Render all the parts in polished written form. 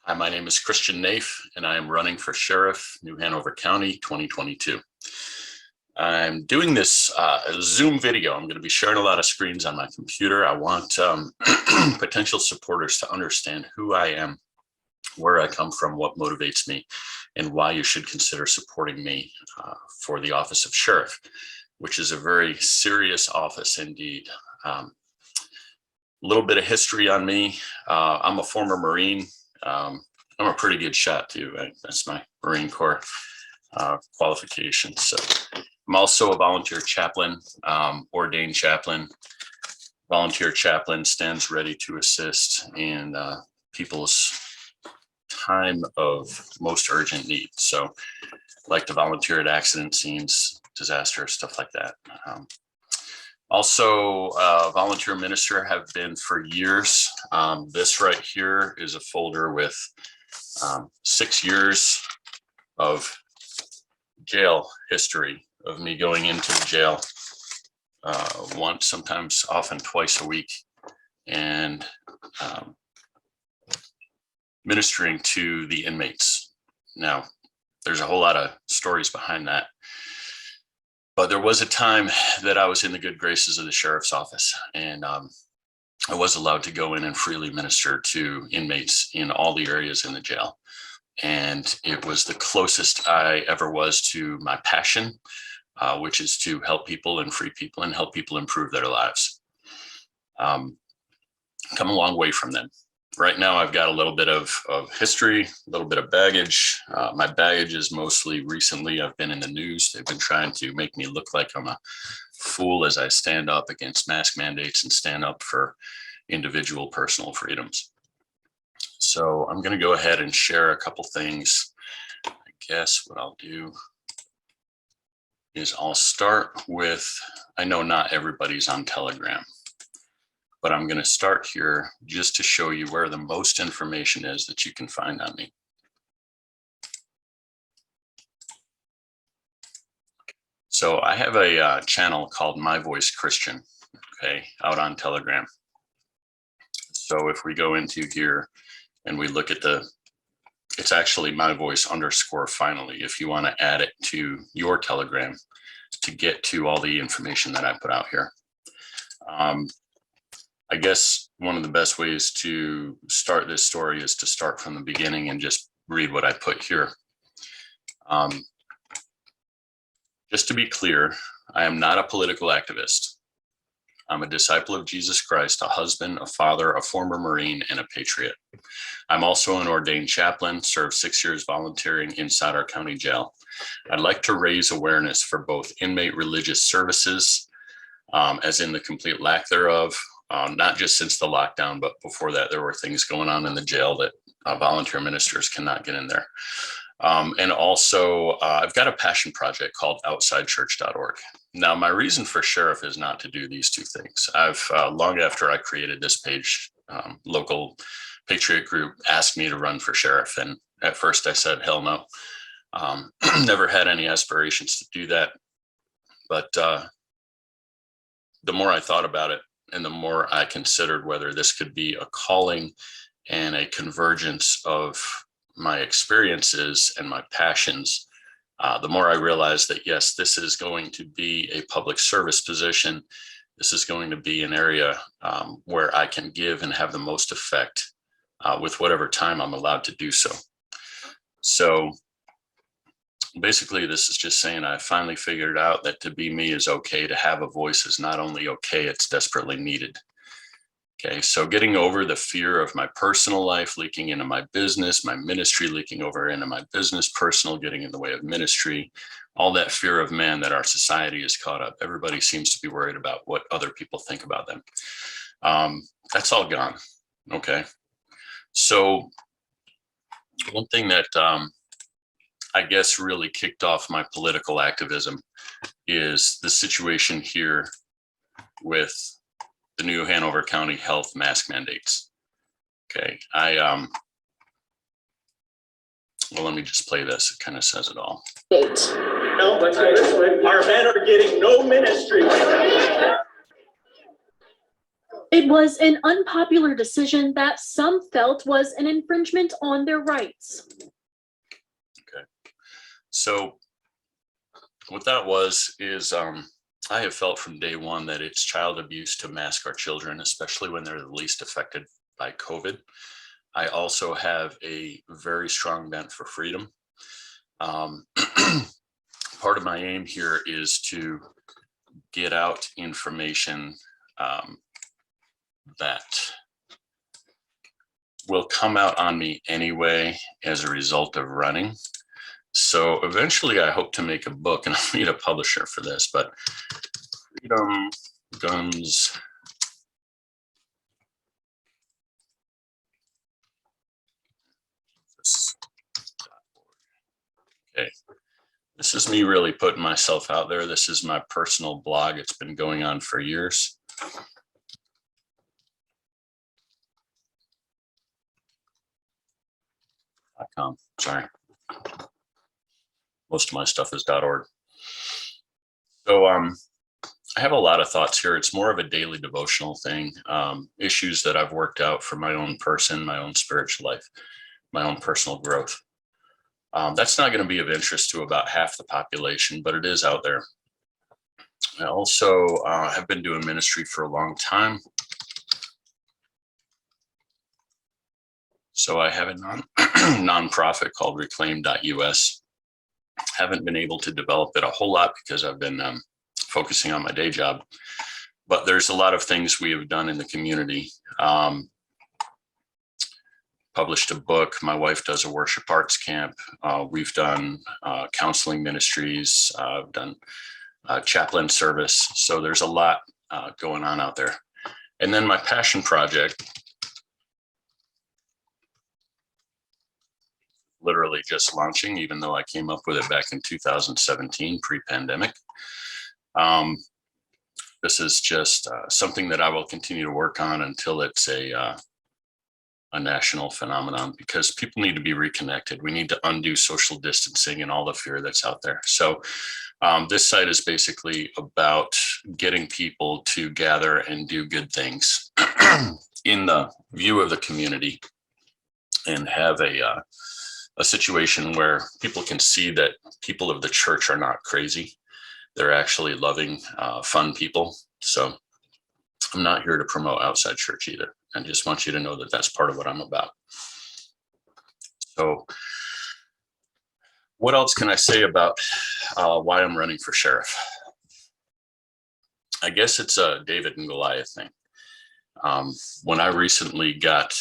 Hi, my name is Christian Naif, and I am running for Sheriff, New Hanover County, 2022. I'm doing this Zoom video. I'm going to be sharing a lot of screens on my computer. I want potential supporters to understand who I am, where I come from, what motivates me, and why you should consider supporting me for the office of Sheriff, which is a very serious office indeed. A little bit of history on me. I'm a former Marine. I'm a pretty good shot too. That's my Marine Corps qualification. So I'm also a volunteer chaplain, ordained chaplain. Volunteer chaplain stands ready to assist in people's time of most urgent need. So I like to volunteer at accident scenes, disaster, stuff like that. Also, volunteer minister have been for years. This right here is a folder with 6 years of jail history of me going into the jail once, sometimes often twice a week, and ministering to the inmates. Now, there's a whole lot of stories behind that. But there was a time that I was in the good graces of the sheriff's office, and I was allowed to go in and freely minister to inmates in all the areas in the jail. And it was the closest I ever was to my passion, which is to help people and free people and help people improve their lives. Come a long way from them. Right now, I've got a little bit of history, a little bit of baggage. My baggage is mostly recently I've been in the news. They've been trying to make me look like I'm a fool as I stand up against mask mandates and stand up for individual personal freedoms. So I'm going to go ahead and share a couple things. I guess what I'll do is I'll start with, I know not everybody's on Telegram, but I'm going to start here just to show you where the most information is that you can find on me. So I have a channel called My Voice Christian, okay, out on Telegram. So if we go into here and we look at it's actually My Voice _finally, if you want to add it to your Telegram to get to all the information that I put out here. I guess one of the best ways to start this story is to start from the beginning and just read what I put here. Just to be clear, I am not a political activist. I'm a disciple of Jesus Christ, a husband, a father, a former Marine, and a patriot. I'm also an ordained chaplain, served 6 years volunteering inside our county jail. I'd like to raise awareness for both inmate religious services, as in the complete lack thereof, not just since the lockdown, but before that, there were things going on in the jail that volunteer ministers cannot get in there. And also, I've got a passion project called OutsideChurch.org. Now, my reason for Sheriff is not to do these two things. I've, long after I created this page, local patriot group asked me to run for Sheriff. And at first I said, hell no. Never had any aspirations to do that. But the more I thought about it, and the more I considered whether this could be a calling and a convergence of my experiences and my passions, the more I realized that, yes, this is going to be a public service position. This is going to be an area where I can give and have the most effect with whatever time I'm allowed to do so. So basically, this is just saying I finally figured out that to be me is okay. To have a voice is not only okay, it's desperately needed. Okay, so getting over the fear of my personal life leaking into my business, my ministry leaking over into my business, personal getting in the way of ministry, all that fear of man that our society is caught up. Everybody seems to be worried about what other people think about them. That's all gone. Okay, so one thing that I guess really kicked off my political activism is the situation here with the new Hanover County health mask mandates. Okay, well, let me just play this. It kind of says it all. No, let's go this way. Our men are getting no ministry. It was an unpopular decision that some felt was an infringement on their rights. Okay. So what that was is I have felt from day one that it's child abuse to mask our children, especially when they're the least affected by COVID. I also have a very strong bent for freedom. Part of my aim here is to get out information that will come out on me anyway as a result of running. So eventually I hope to make a book, and I'll need a publisher for this, but Freedom, Guns, okay. This is me really putting myself out there. This is my personal blog. It's been going on for years. .com, sorry. Most of my stuff is .org. So I have a lot of thoughts here. It's more of a daily devotional thing, issues that I've worked out for my own person, my own spiritual life, my own personal growth. That's not going to be of interest to about half the population, but it is out there. I also have been doing ministry for a long time. So I have a nonprofit called reclaim.us. Haven't been able to develop it a whole lot because I've been focusing on my day job, but there's a lot of things we have done in the community. Published a book. My wife does a worship arts camp. We've done counseling ministries. I've done chaplain service. So there's a lot going on out there. And then my passion project, literally just launching, even though I came up with it back in 2017, pre-pandemic. This is just something that I will continue to work on until it's a national phenomenon, because people need to be reconnected. We need to undo social distancing and all the fear that's out there. So this site is basically about getting people to gather and do good things in the view of the community, and have a situation where people can see that people of the church are not crazy. They're actually loving, fun people. So I'm not here to promote outside church either. I just want you to know that that's part of what I'm about. So what else can I say about why I'm running for sheriff? I guess it's a David and Goliath thing. When I recently got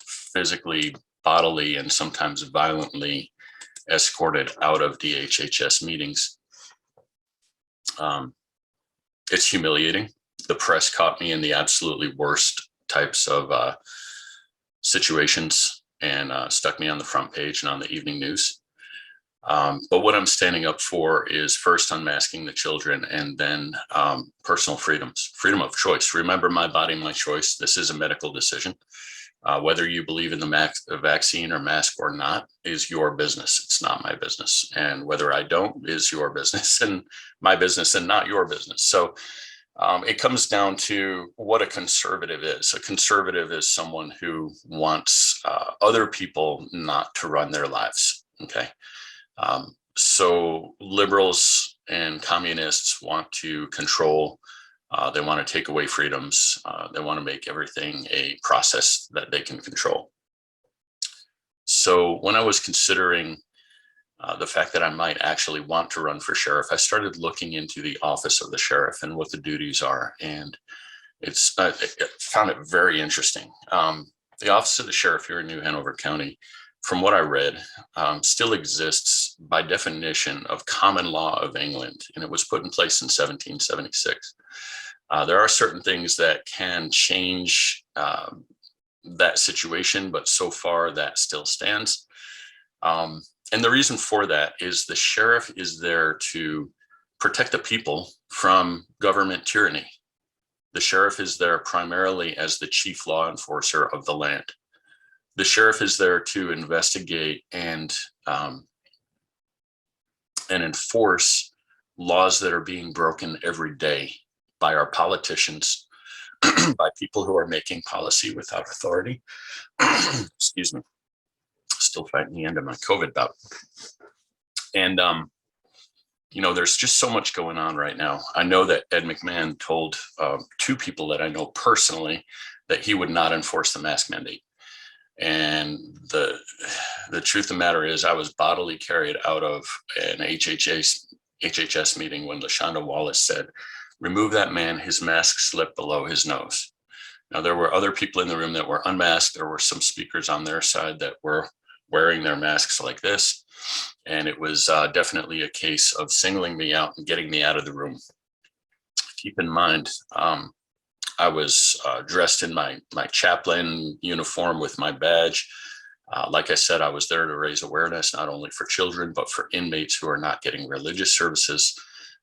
physically, bodily, and sometimes violently escorted out of DHHS meetings, it's humiliating. The press caught me in the absolutely worst types of situations and stuck me on the front page and on the evening news. But what I'm standing up for is first unmasking the children, and then personal freedoms, freedom of choice. Remember, my body, my choice. This is a medical decision. Whether you believe in the vaccine or mask or not is your business. It's not my business. And whether I don't is your business and my business and not your business. So it comes down to what a conservative is. A conservative is someone who wants other people not to run their lives. Okay. So liberals and communists want to control. They want to take away freedoms. They want to make everything a process that they can control. So when I was considering the fact that I might actually want to run for sheriff, I started looking into the office of the sheriff and what the duties are. And I found it very interesting. The office of the sheriff here in New Hanover County, from what I read, still exists by definition of common law of England, and it was put in place in 1776. There are certain things that can change that situation, but so far that still stands. And the reason for that is the sheriff is there to protect the people from government tyranny. The sheriff is there primarily as the chief law enforcer of the land. The sheriff is there to investigate and enforce laws that are being broken every day by our politicians, by people who are making policy without authority. Excuse me. Still fighting the end of my COVID bout. And, there's just so much going on right now. I know that Ed McMahon told 2 people that I know personally that he would not enforce the mask mandate. And the truth of the matter is I was bodily carried out of an HHS meeting when LaShonda Wallace said, remove that man, his mask slipped below his nose. Now, there were other people in the room that were unmasked. There were some speakers on their side that were wearing their masks like this. And it was definitely a case of singling me out and getting me out of the room. Keep in mind, I was dressed in my chaplain uniform with my badge. Like I said, I was there to raise awareness, not only for children, but for inmates who are not getting religious services.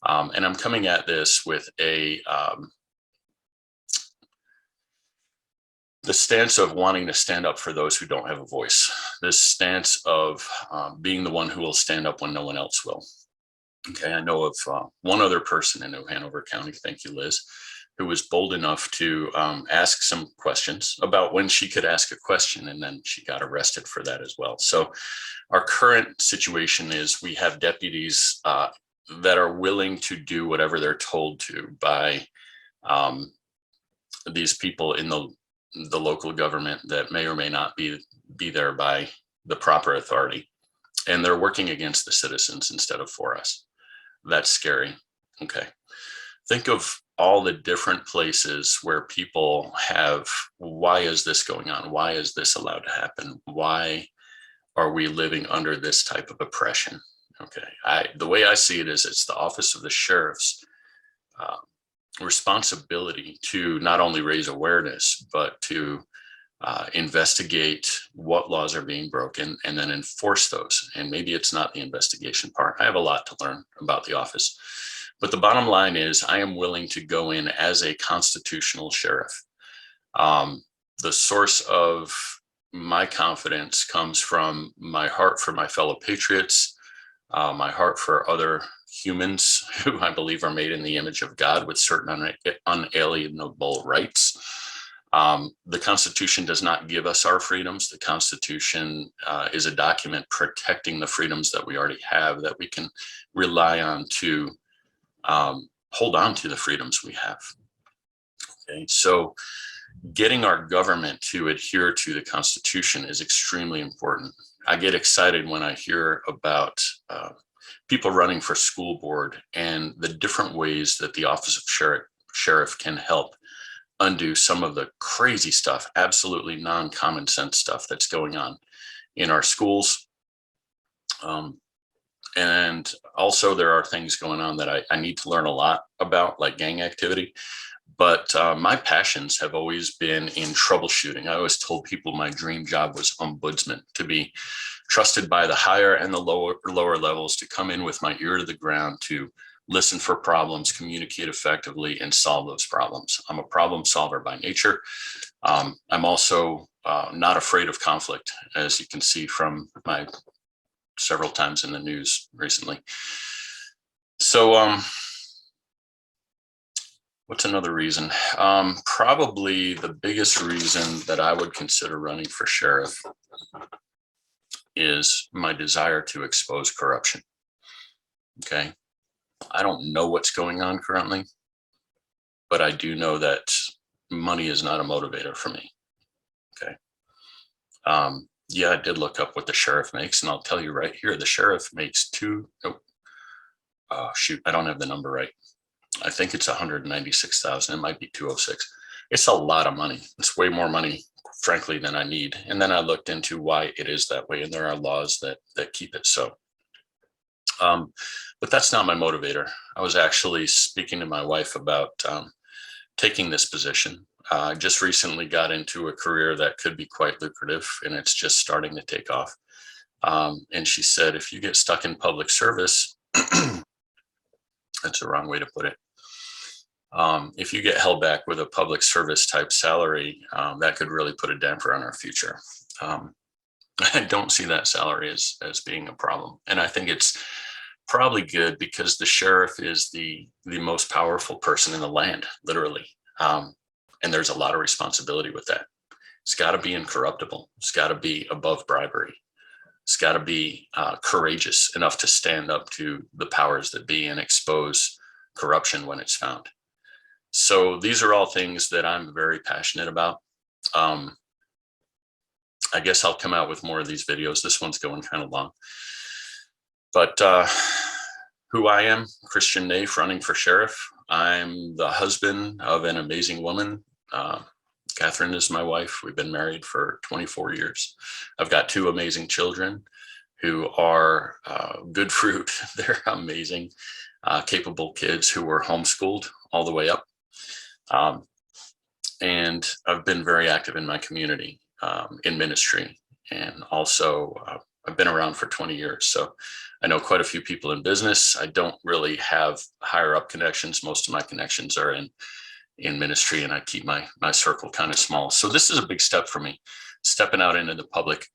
And I'm coming at this with the stance of wanting to stand up for those who don't have a voice. This stance of being the one who will stand up when no one else will. Okay, I know of one other person in Hanover County, thank you, Liz, who was bold enough to ask some questions about when she could ask a question, and then she got arrested for that as well. So our current situation is we have deputies that are willing to do whatever they're told to by these people in the local government that may or may not be there by the proper authority. And they're working against the citizens instead of for us. That's scary. Okay. Think of all the different places where people have, why is this going on? Why is this allowed to happen? Why are we living under this type of oppression? Okay. The way I see it is it's the office of the sheriff's responsibility to not only raise awareness, but to investigate what laws are being broken and then enforce those. And maybe it's not the investigation part. I have a lot to learn about the office. But the bottom line is I am willing to go in as a constitutional sheriff. The source of my confidence comes from my heart for my fellow patriots, my heart for other humans who I believe are made in the image of God with certain unalienable rights. The Constitution does not give us our freedoms. The Constitution is a document protecting the freedoms that we already have, that we can rely on to hold on to the freedoms we have. Okay, so getting our government to adhere to the Constitution is extremely important. I get excited when I hear about people running for school board and the different ways that the office of sheriff can help undo some of the crazy stuff, absolutely non-common sense stuff that's going on in our schools. And also there are things going on that I need to learn a lot about, like gang activity. But my passions have always been in troubleshooting. I always told people my dream job was ombudsman, to be trusted by the higher and the lower levels, to come in with my ear to the ground, to listen for problems, communicate effectively, and solve those problems. I'm a problem solver by nature. I'm also not afraid of conflict, as you can see from my several times in the news recently. So what's another reason? Probably the biggest reason that I would consider running for sheriff is my desire to expose corruption. Okay. I don't know what's going on currently, but I do know that money is not a motivator for me. Okay. Yeah, I did look up what the sheriff makes, and I'll tell you right here, the sheriff makes I don't have the number right. I think it's 196,000. It might be 206. It's a lot of money. It's way more money, frankly, than I need. And then I looked into why it is that way, and there are laws that keep it so. But that's not my motivator. I was actually speaking to my wife about taking this position. I just recently got into a career that could be quite lucrative, and it's just starting to take off. And she said, if you get stuck in public service, that's the wrong way to put it. If you get held back with a public service type salary, that could really put a damper on our future. I don't see that salary as being a problem. And I think it's probably good because the sheriff is the most powerful person in the land, literally. And there's a lot of responsibility with that. It's got to be incorruptible. It's got to be above bribery. It's got to be courageous enough to stand up to the powers that be and expose corruption when it's found. So these are all things that I'm very passionate about. I guess I'll come out with more of these videos. This one's going kind of long. But who I am, Christian Naif, running for sheriff. I'm the husband of an amazing woman. Catherine is my wife. We've been married for 24 years. I've got 2 amazing children who are good fruit. They're amazing, capable kids who were homeschooled all the way up. And I've been very active in my community, in ministry. And also, I've been around for 20 years. So I know quite a few people in business. I don't really have higher up connections. Most of my connections are in ministry, and I keep my circle kind of small. So this is a big step for me, stepping out into the public,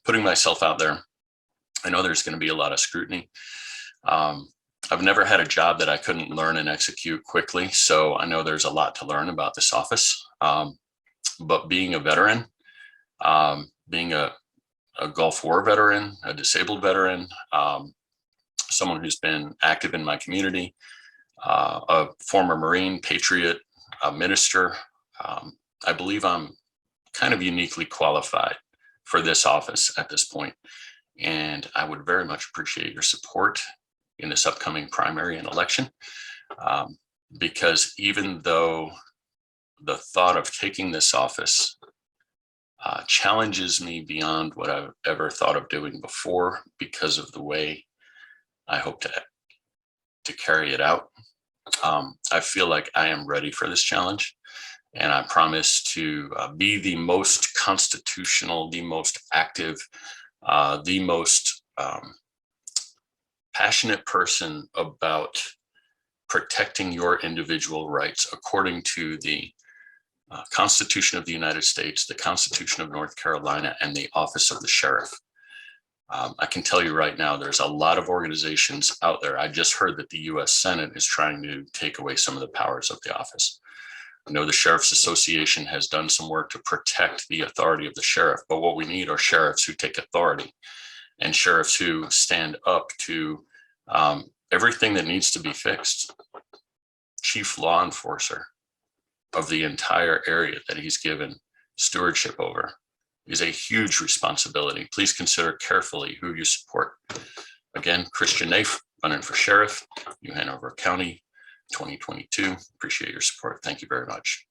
putting myself out there. I know there's going to be a lot of scrutiny. I've never had a job that I couldn't learn and execute quickly. So I know there's a lot to learn about this office. But being a veteran, being a Gulf War veteran, a disabled veteran, someone who's been active in my community, a former Marine, patriot, a minister, I believe I'm kind of uniquely qualified for this office at this point. And I would very much appreciate your support in this upcoming primary and election, because even though the thought of taking this office challenges me beyond what I've ever thought of doing before, because of the way I hope to carry it out, I feel like I am ready for this challenge. And I promise to be the most constitutional, the most active, the most passionate person about protecting your individual rights according to the Constitution of the United States, the Constitution of North Carolina, and the Office of the Sheriff. I can tell you right now, there's a lot of organizations out there. I just heard that the US Senate is trying to take away some of the powers of the office. I know the Sheriff's Association has done some work to protect the authority of the sheriff, but what we need are sheriffs who take authority and sheriffs who stand up to everything that needs to be fixed. Chief law enforcer of the entire area that he's given stewardship over is a huge responsibility. Please consider carefully who you support. Again, Christian Naif, running for sheriff, New Hanover County, 2022. Appreciate your support. Thank you very much.